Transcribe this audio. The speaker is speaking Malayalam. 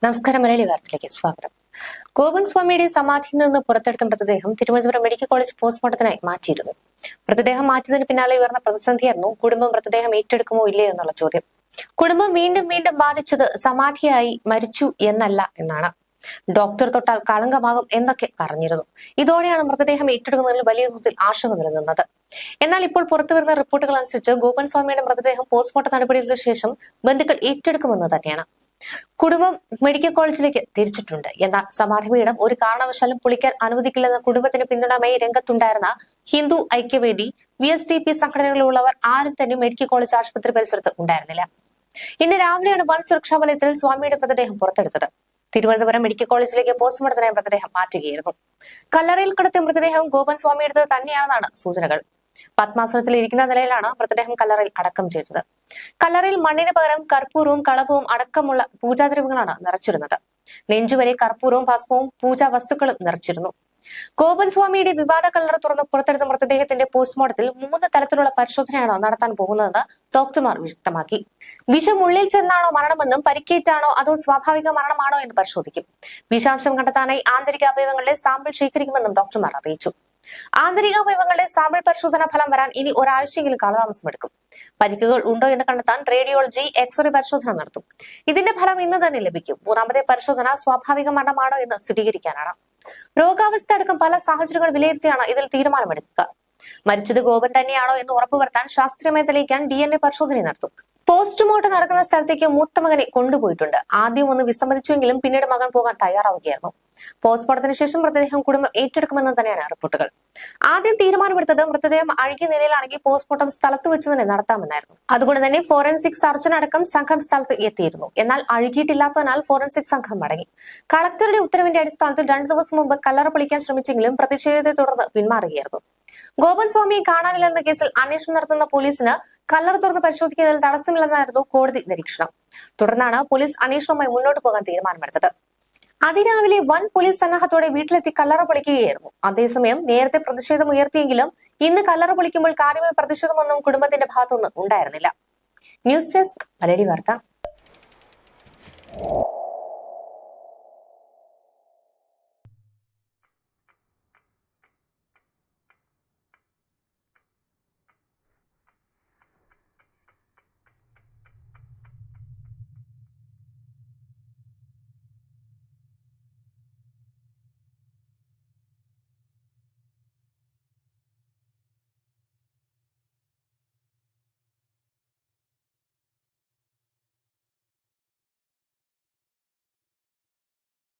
നമസ്കാരം. മലയാളി വാർത്തയിലേക്ക് സ്വാഗതം. ഗോപൻ സ്വാമിയുടെ സമാധിയിൽ നിന്ന് പുറത്തെടുത്ത മൃതദേഹം തിരുവനന്തപുരം മെഡിക്കൽ കോളേജ് പോസ്റ്റ്മോർട്ടത്തിനായി മാറ്റിയിരുന്നു. മൃതദേഹം മാറ്റിയതിന് പിന്നാലെ ഉയർന്ന പ്രതിസന്ധിയായിരുന്നു കുടുംബം മൃതദേഹം ഏറ്റെടുക്കുമോ ഇല്ലയോ എന്നുള്ള ചോദ്യം. കുടുംബം വീണ്ടും വീണ്ടും ബാധിച്ചത് സമാധിയായി മരിച്ചു എന്നല്ല എന്നാണ്. ഡോക്ടർ തൊട്ടാൽ കളങ്കമാകും എന്നൊക്കെ പറഞ്ഞിരുന്നു. ഇതോടെയാണ് മൃതദേഹം ഏറ്റെടുക്കുന്നതിൽ വലിയ തോതിൽ ആശങ്ക നിലനിന്നത്. എന്നാൽ ഇപ്പോൾ പുറത്തുവരുന്ന റിപ്പോർട്ടുകൾ അനുസരിച്ച് ഗോപൻ സ്വാമിയുടെ മൃതദേഹം പോസ്റ്റ്മോർട്ടം നടപടികൾക്ക് ശേഷം ബന്ധുക്കൾ ഏറ്റെടുക്കുമെന്ന് തന്നെയാണ്. കുടുംബം മെഡിക്കൽ കോളേജിലേക്ക് തിരിച്ചിട്ടുണ്ട്. എന്നാൽ സമാധിപീഠം ഒരു കാരണവശാലും പൊളിക്കാൻ അനുവദിക്കില്ലെന്ന കുടുംബത്തിന് പിന്തുണമായി രംഗത്തുണ്ടായിരുന്ന ഹിന്ദു ഐക്യവേദി, VSDP സംഘടനകളിലുള്ളവർ ആരും തന്നെ മെഡിക്കൽ കോളേജ് ആശുപത്രി പരിസരത്ത് ഉണ്ടായിരുന്നില്ല. ഇന്ന് രാവിലെയാണ് വൻ സുരക്ഷാ വലയത്തിൽ സ്വാമിയുടെ മൃതദേഹം പുറത്തെടുത്തത്. തിരുവനന്തപുരം മെഡിക്കൽ കോളേജിലേക്ക് പോസ്റ്റ്മോർട്ടത്തിനായി മൃതദേഹം മാറ്റുകയായിരുന്നു. കല്ലറയിൽ കിടത്തിയ മൃതദേഹം ഗോപൻ സ്വാമി എടുത്തത് തന്നെയാണെന്നാണ് സൂചനകൾ. പത്മാസനത്തിൽ ഇരിക്കുന്ന നിലയിലാണ് മൃതദേഹം കല്ലറയിൽ അടക്കം ചെയ്തത്. കല്ലറയിൽ മണ്ണിന് പകരം കർപ്പൂരവും കളഭവും അടക്കമുള്ള പൂജാദ്രവ്യങ്ങളാണ് നിറച്ചിരുന്നത്. നെഞ്ചുവരെ കർപ്പൂരവും ഭസ്മവും പൂജാ വസ്തുക്കളും നിറച്ചിരുന്നു. ഗോപൻ സ്വാമിയുടെ വിവാദ കല്ലറ തുറന്ന് പുറത്തെടുത്ത മൃതദേഹത്തിന്റെ പോസ്റ്റ്മോർട്ടത്തിൽ 3 തരത്തിലുള്ള പരിശോധനയാണ് നടത്താൻ പോകുന്നതെന്ന് ഡോക്ടർമാർ വ്യക്തമാക്കി. വിഷം ഉള്ളിൽ ചെന്നാണോ മരണമെന്നും പരിക്കേറ്റാണോ അതോ സ്വാഭാവിക മരണമാണോ എന്ന് പരിശോധിക്കും. വിഷാംശം കണ്ടെത്താനായി ആന്തരിക അവയവങ്ങളുടെ സാമ്പിൾ ശേഖരിക്കുമെന്നും ഡോക്ടർമാർ അറിയിച്ചു. ആന്തരിക അവയവങ്ങളുടെ സാമ്പിൾ പരിശോധനാ ഫലം വരാൻ ഇനി ഒരാഴ്ചയെങ്കിലും കാലതാമസമെടുക്കും. പരിക്കുകൾ ഉണ്ടോ എന്ന് കണ്ടെത്താൻ റേഡിയോളജി, എക്സ്റേ പരിശോധന നടത്തും. ഇതിന്റെ ഫലം ഇന്ന് തന്നെ ലഭിക്കും. 3ാമത്തെ പരിശോധന സ്വാഭാവിക മരണമാണോ എന്ന് സ്ഥിരീകരിക്കാനാണ്. രോഗാവസ്ഥ അടക്കം പല സാഹചര്യങ്ങൾ വിലയിരുത്തിയാണ് ഇതിൽ തീരുമാനമെടുക്കുക. മരിച്ചത് ഗോപൻ തന്നെയാണോ എന്ന് ഉറപ്പുവരുത്താൻ ശാസ്ത്രീയമായി തെളിയിക്കാൻ DNA പരിശോധന നടത്തും. പോസ്റ്റ്മോർട്ടം നടക്കുന്ന സ്ഥലത്തേക്ക് മൂത്ത മകനെ കൊണ്ടുപോയിട്ടുണ്ട്. ആദ്യം ഒന്ന് വിസമ്മതിച്ചുവെങ്കിലും പിന്നീട് മകൻ പോകാൻ തയ്യാറാവുകയായിരുന്നു. പോസ്റ്റ്മോർട്ടത്തിന് ശേഷം മൃതദേഹം കുടുംബം ഏറ്റെടുക്കുമെന്ന് തന്നെയാണ് റിപ്പോർട്ടുകൾ. ആദ്യം തീരുമാനമെടുത്തത് മൃതദേഹം അഴുകിയ നിലയിലാണെങ്കിൽ പോസ്റ്റ്മോർട്ടം സ്ഥലത്ത് വെച്ച് തന്നെ നടത്താമെന്നായിരുന്നു. അതുകൊണ്ട് തന്നെ ഫോറൻസിക് സർജൻ അടക്കം സംഘം സ്ഥലത്ത് എത്തിയിരുന്നു. എന്നാൽ അഴുകിയിട്ടില്ലാത്തതിനാൽ ഫോറൻസിക് സംഘം മടങ്ങി. കളക്ടറുടെ ഉത്തരവിന്റെ അടിസ്ഥാനത്തിൽ 2 ദിവസം മുമ്പ് കല്ലറ പൊളിക്കാൻ ശ്രമിച്ചെങ്കിലും പ്രതിഷേധത്തെ തുടർന്ന് പിന്മാറുകയായിരുന്നു. ഗോപൻ സ്വാമിയെ കാണാനില്ലെന്ന കേസിൽ അന്വേഷണം നടത്തുന്ന പോലീസിന് കല്ലറ തുറന്ന് പരിശോധിക്കുന്നതിൽ തടസ്സമില്ലെന്നായിരുന്നു കോടതി നിരീക്ഷണം. തുടർന്നാണ് പോലീസ് അന്വേഷണവുമായി മുന്നോട്ട് പോകാൻ തീരുമാനമെടുത്തത്. അതിരാവിലെ വൻ പോലീസ് സന്നാഹത്തോടെ വീട്ടിലെത്തി കല്ലറ പൊളിക്കുകയായിരുന്നു. അതേസമയം നേരത്തെ പ്രതിഷേധം ഉയർത്തിയെങ്കിലും ഇന്ന് കല്ലറ പൊളിക്കുമ്പോൾ കാര്യമായ പ്രതിഷേധമൊന്നും കുടുംബത്തിന്റെ ഭാഗത്തുനിന്ന് ഉണ്ടായിരുന്നില്ല. ന്യൂസ് ഡെസ്ക് മലയാളി വാർത്ത.